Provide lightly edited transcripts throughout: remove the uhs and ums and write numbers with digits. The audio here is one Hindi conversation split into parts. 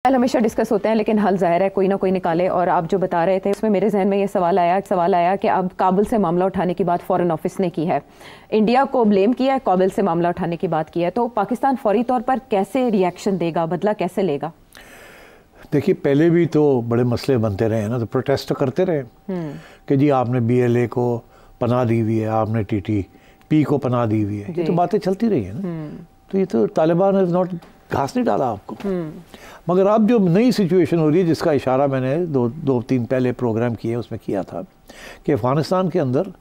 मसाइल हमेशा डिस्कस होते हैं, लेकिन हल ज़ाहिर है कोई ना कोई निकाले। और आप जो बता रहे थे उसमें मेरे जहन में ये सवाल आया कि अब काबुल से मामला उठाने की बात फॉरेन ऑफिस ने की है, इंडिया को ब्लेम किया है, काबुल से मामला उठाने की बात की है, तो पाकिस्तान फौरी तौर पर कैसे रिएक्शन देगा, बदला कैसे लेगा? देखिए, पहले भी तो बड़े मसले बनते रहे हैं ना, तो प्रोटेस्ट करते रहे कि जी आपने BLA को पनाह दी हुई है, आपने TTP को पनाह दी हुई है, ये तो बातें चलती रही है ना। तो ये तो तालिबान हैज़ नॉट घास नहीं डाला आपको। मगर अब जो नई सिचुएशन हो रही है, जिसका इशारा मैंने दो तीन पहले प्रोग्राम किए उसमें किया था कि अफ़गानिस्तान के अंदर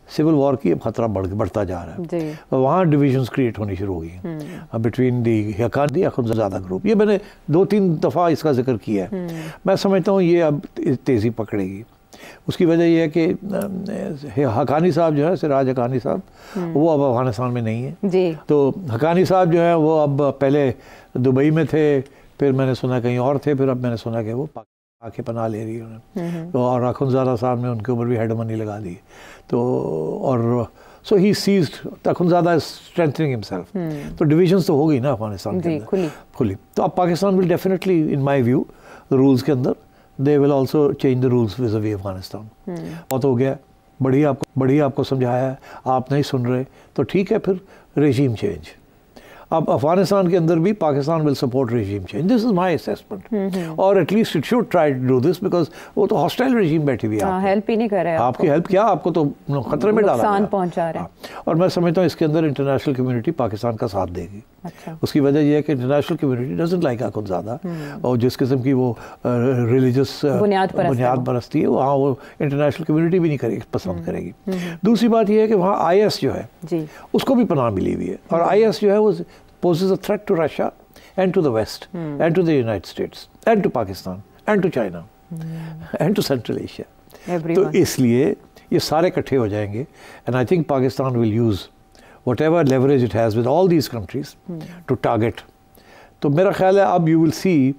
सिविल वॉर की खतरा बढ़ता जा रहा है और वहाँ डिविजन्स क्रिएट होनी शुरू हो गई बिटवीन दी अखुंज़ादा ग्रुप। ये मैंने 2-3 दफ़ा इसका जिक्र किया है। मैं समझता हूँ ये अब तेज़ी पकड़ेगी। उसकी वजह यह है कि हक़ानी साहब जो है, सिराज हक़ानी साहब, वो अब अफ़गानिस्तान में नहीं है जी। तो हक़ानी साहब जो है वो अब पहले दुबई में थे, फिर मैंने सुना कहीं और थे, फिर अब मैंने सुना कि वो आके पनाह ले रही है उन्होंने। तो और अखुंज़ादा साहब ने उनके ऊपर भी हेड मनी लगा दी। तो और so he seized, Akhundzada is strengthening himself. तो डिविजन्स तो हो गई ना अफगानिस्तान के अंदर खुली। तो अब Pakistan will definitely, in my view, rules के अंदर they will also change the rules विज़ away Afghanistan. बहुत हो गया, बढ़िया आपको समझाया है, आप नहीं सुन रहे, तो ठीक है, फिर रेजीम चेंज। अब अफगानिस्तान के अंदर भी Pakistan will support regime change, this is my assessment. और at least it should try to do this, because वो तो हॉस्टाइल रेजीम बैठी हुई है, हेल्प ही नहीं कर रहा है आपकी हेल्प क्या, आपको तो खतरे में डाला, नुकसान पहुंचा रहा है। और मैं समझता हूँ इसके अंदर इंटरनेशनल कम्युनिटी पाकिस्तान का साथ देगी। उसकी वजह यह है कि international community doesn't like Akhundzada, और जिस किस्म की वो रिलीजियस बुनियाद बरसती है, वहाँ वो इंटरनेशनल कम्युनिटी भी नहीं करेगी, पसंद करेगी। दूसरी बात यह है कि वहाँ IS जो है उसको भी पनाह मिली हुई है, और IS जो है वो poses a threat to Russia and to the West and to the United States and to Pakistan and to China and to Central Asia. तो इसलिए ये सारे इकट्ठे हो जाएंगे, and I think Pakistan will use whatever leverage it has with all these countries to target. तो मेरा ख्याल है अब you will see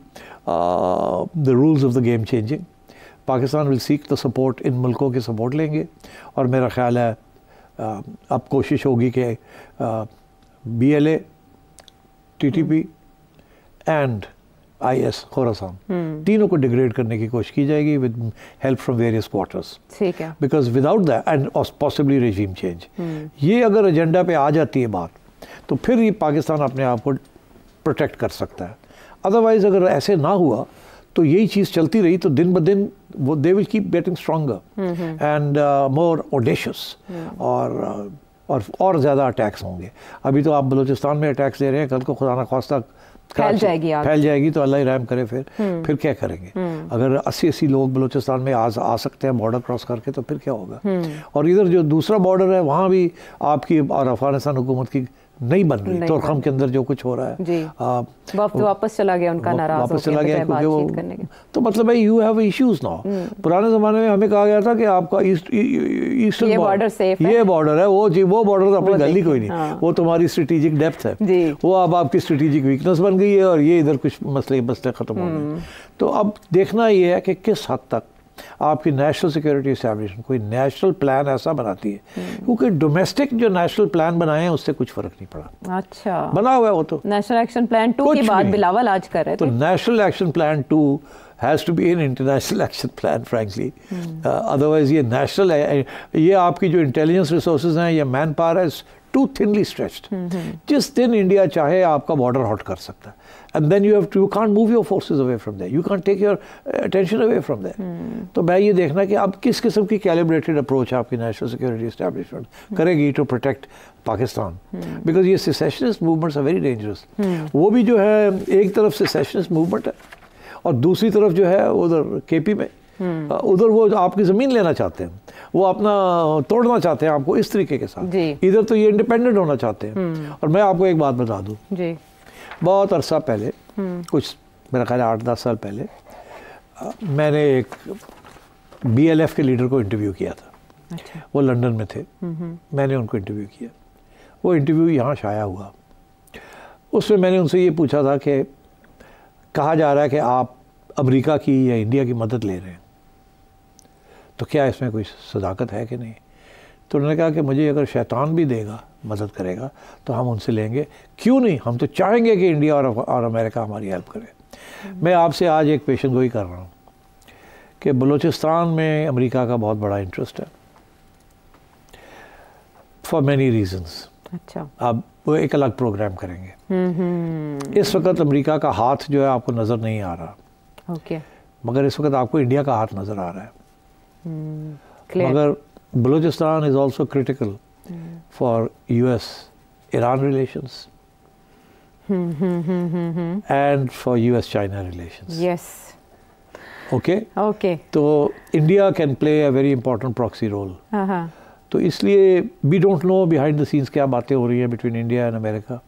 the rules of the game changing. Pakistan will seek the support, इन मुल्कों के सपोर्ट लेंगे, और मेरा ख्याल है अब कोशिश होगी कि BLA, TTP and IS Khorasan तीनों को डिग्रेड करने की कोशिश की जाएगी with help from various quarters. ठीक है, because without that and possibly regime change, ये अगर एजेंडा पे आ जाती है बात, तो फिर ये पाकिस्तान अपने आप को प्रोटेक्ट कर सकता है। अदरवाइज अगर ऐसे ना हुआ तो यही चीज़ चलती रही तो दिन ब दिन वो they will keep getting stronger and more audacious, और ज़्यादा अटैक्स होंगे। अभी तो आप बलूचिस्तान में अटैक्स दे रहे हैं, कल को खुदा ना ख्वास्ता फैल जाएगी तो अल्लाह ही रहम करे, फिर क्या करेंगे? अगर 80-80 लोग बलूचिस्तान में आ सकते हैं बॉर्डर क्रॉस करके, तो फिर क्या होगा? और इधर जो दूसरा बॉर्डर है वहाँ भी आपकी और अफगानिस्तान हुकूमत की नहीं बन रही, तोरखम के अंदर जो कुछ हो रहा है, वक्त वापस चला गया, उनका नाराज वापस चला गया, क्योंकि वो तो मतलब है यू हैव इश्यूज नाउ। पुराने ज़माने में हमें कहा गया था कि आपका ईस्टर्न बॉर्डर सेफ है, ये बॉर्डर है, वो बॉर्डर तो अपनी गली कोई नहीं, वो तुम्हारी स्ट्रेटेजिक डेप्थ है, वो अब आपकी स्ट्रेटेजिक वीकनेस बन गई है, और ये इधर कुछ मसले खत्म हो गए। तो अब देखना ये है कि किस हद तक आपकी नेशनल सिक्योरिटी एस्टैब्लिशमेंट कोई नेशनल प्लान ऐसा बनाती है, क्योंकि डोमेस्टिक जो नेशनल प्लान बनाए हैं उससे कुछ फर्क नहीं पड़ा। अच्छा, बना हुआ है वो तो। नेशनल एक्शन प्लान 2 की बात बिलावल आज कर रहे थे, तो national action plan 2 has to be an international action plan frankly. Otherwise ये नेशनल है, ये आपकी जो इंटेलिजेंस रिसोर्सेज हैं या मैन पावर है टू थिनली स्ट्रेच्ड। जिस दिन इंडिया चाहे आपका बॉर्डर हॉट कर सकता है, and then you can't move your forces away from there, you can't take your attention away from there. तो मैं ये देखना कि अब किस किस्म की कैलिब्रेटेड अप्रोच आपकी नेशनल सिक्योरिटी एस्टैब्लिशमेंट करेगी टू प्रोटेक्ट पाकिस्तान, बिकॉज ये secessionist movements are very dangerous. वो भी जो है एक तरफ सेसेशनिस्ट मूवमेंट है, और दूसरी तरफ जो है उधर KP में उधर वो आपकी ज़मीन लेना चाहते हैं, वो अपना तोड़ना चाहते हैं आपको इस तरीके के साथ। इधर तो ये इंडिपेंडेंट होना चाहते हैं। और मैं आपको एक बात बता दूँ, बहुत अरसा पहले, कुछ मेरा ख्याल 8-10 साल पहले, मैंने एक BLF के लीडर को इंटरव्यू किया था। अच्छा। वो लंदन में थे, मैंने उनको इंटरव्यू किया। वो इंटरव्यू यहाँ शाया हुआ। उसमें मैंने उनसे ये पूछा था कि कहा जा रहा है कि आप अमेरिका की या इंडिया की मदद ले रहे हैं, तो क्या इसमें कोई सदाकत है कि नहीं? तो उन्होंने कहा कि मुझे अगर शैतान भी देगा, मदद करेगा, तो हम उनसे लेंगे, क्यों नहीं, हम तो चाहेंगे कि इंडिया और अमेरिका हमारी हेल्प करे। मैं आपसे आज एक पेशन गोई कर रहा हूँ कि बलूचिस्तान में अमेरिका का बहुत बड़ा इंटरेस्ट है फॉर मैनी रीजंस। अच्छा, अब वो एक अलग प्रोग्राम करेंगे। इस वक्त अमेरिका का हाथ जो है आपको नज़र नहीं आ रहा। ओके। मगर इस वक्त आपको इंडिया का हाथ नज़र आ रहा है। Clear. मगर Balochistan is also critical for US Iran relations and for US China relations. Yes. Okay? Okay. तो India can play a very important proxy role. हाँ। तो इसलिए we don't know behind the scenes क्या बातें हो रही हैं बिटवीन इंडिया एंड अमेरिका,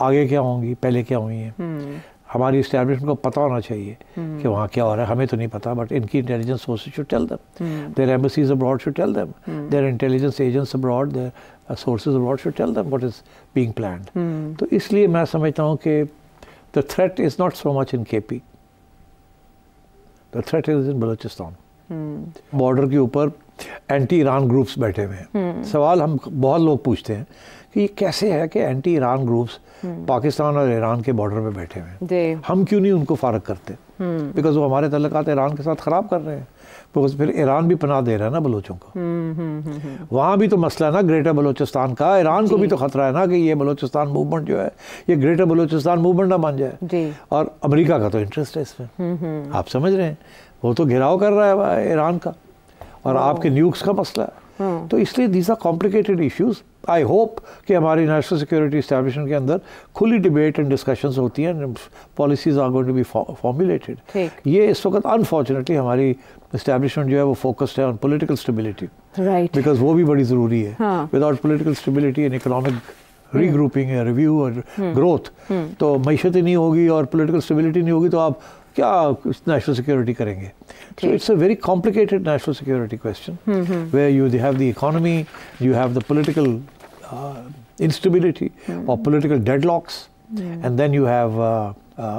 आगे क्या होंगी, पहले क्या हुई हैं। हमारी इस्टेब्लिशमेंट को पता होना चाहिए कि वहाँ क्या हो रहा है। हमें तो नहीं पता, बट इनकी intelligence sources should tell them, their embassies abroad should tell them, their intelligence agents abroad, their sources abroad should tell them what is being planned. तो इसलिए मैं समझता हूँ कि the threat is not so much in KP, the threat is in Balochistan. Border के ऊपर एंटी ईरान ग्रुप्स बैठे हुए हैं। सवाल हम बहुत लोग पूछते हैं कि ये कैसे है कि एंटी ईरान ग्रुप्स पाकिस्तान और ईरान के बॉर्डर पे बैठे हुए हैं, हम क्यों नहीं उनको फारग करते? बिकॉज वो हमारे तल्लुकात ईरान के साथ ख़राब कर रहे हैं। बिकॉज फिर ईरान भी पनाह दे रहा है ना बलोचों को। वहाँ भी तो मसला है ना ग्रेटर बलोचिस्तान का। ईरान को भी तो खतरा है ना कि ये बलोचिस्तान मूवमेंट जो है ये ग्रेटर बलोचिस्तान मूवमेंट ना बन जाए। और अमेरिका का तो इंटरेस्ट है इसमें, आप समझ रहे हैं। वो तो घेराव कर रहा है ईरान का, और आपके न्यूक्स का मसला है। तो इसलिए these are complicated issues. I hope कि हमारी नेशनल सिक्योरिटी एस्टैब्लिशमेंट के अंदर खुली डिबेट एंड डिस्कशंस होती हैं, policies are going to be formulated. ये इस वक्त अनफॉर्चुनेटली हमारी एस्टैब्लिशमेंट जो है वो फोकस्ड है ऑन पॉलिटिकल स्टेबिलिटी, बिकॉज वो भी बड़ी ज़रूरी है। Without political stability and economic regrouping review और ग्रोथ तो मईशत ही नहीं होगी, और पॉलिटिकल स्टेबिलिटी नहीं होगी तो आप क्या नेशनल सिक्योरिटी करेंगे? So it's a very complicated national security question, where you have the economy, you have the political instability or political deadlocks, and then you have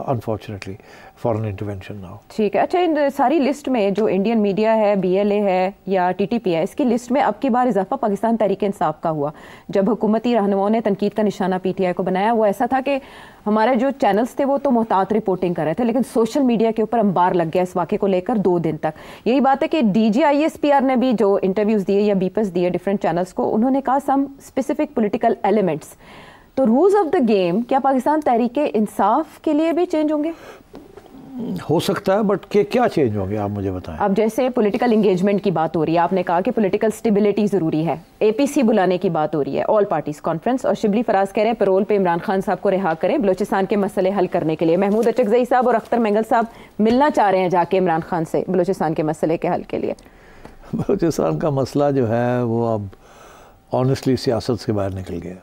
unfortunately foreign intervention now. ठीक है। अच्छा, इन सारी लिस्ट में जो इंडियन मीडिया है, BLA है या TTP है, इसकी लिस्ट में अब की बार इजाफा पाकिस्तान तहरीक इंसाफ का हुआ। जब हुकूमती रहनुमाओं ने तनकीद का निशाना PTI को बनाया, वो ऐसा था कि हमारे जो चैनल्स थे वो तो मुहतात रिपोर्टिंग कर रहे थे, लेकिन सोशल मीडिया के ऊपर अंबार लग गया इस वाक़े को लेकर 2 दिन तक। यही बात है कि DG ISPR ने भी जो इंटरव्यूज़ दिए या बीपस दिए डिफरेंट चैनल्स को, उन्होंने कहा सम स्पेसिफिक पोलिटिकल एलिमेंट्स। तो रूल्स ऑफ द गेम क्या पाकिस्तान तहरीक इंसाफ के लिए भी चेंज होंगे? हो सकता है, बट क्या चेंज होंगे आप मुझे बताएं। अब जैसे पॉलिटिकल एंगेजमेंट की बात हो रही है, आपने कहा कि पॉलिटिकल स्टेबिलिटी ज़रूरी है, APC बुलाने की बात हो रही है, ऑल पार्टीज कॉन्फ्रेंस, और शिबली फराज कह रहे हैं पैरोल पे इमरान खान साहब को रिहा करें बलूचिस्तान के मसले हल करने के लिए। महमूद अचकजई साहब और अख्तर मेंगल साहब मिलना चाह रहे हैं जाके इमरान खान से बलूचिस्तान के मसले के हल के लिए। बलूचिस्तान का मसला जो है वो अब ऑनेस्टली सियासत से बाहर निकल गया।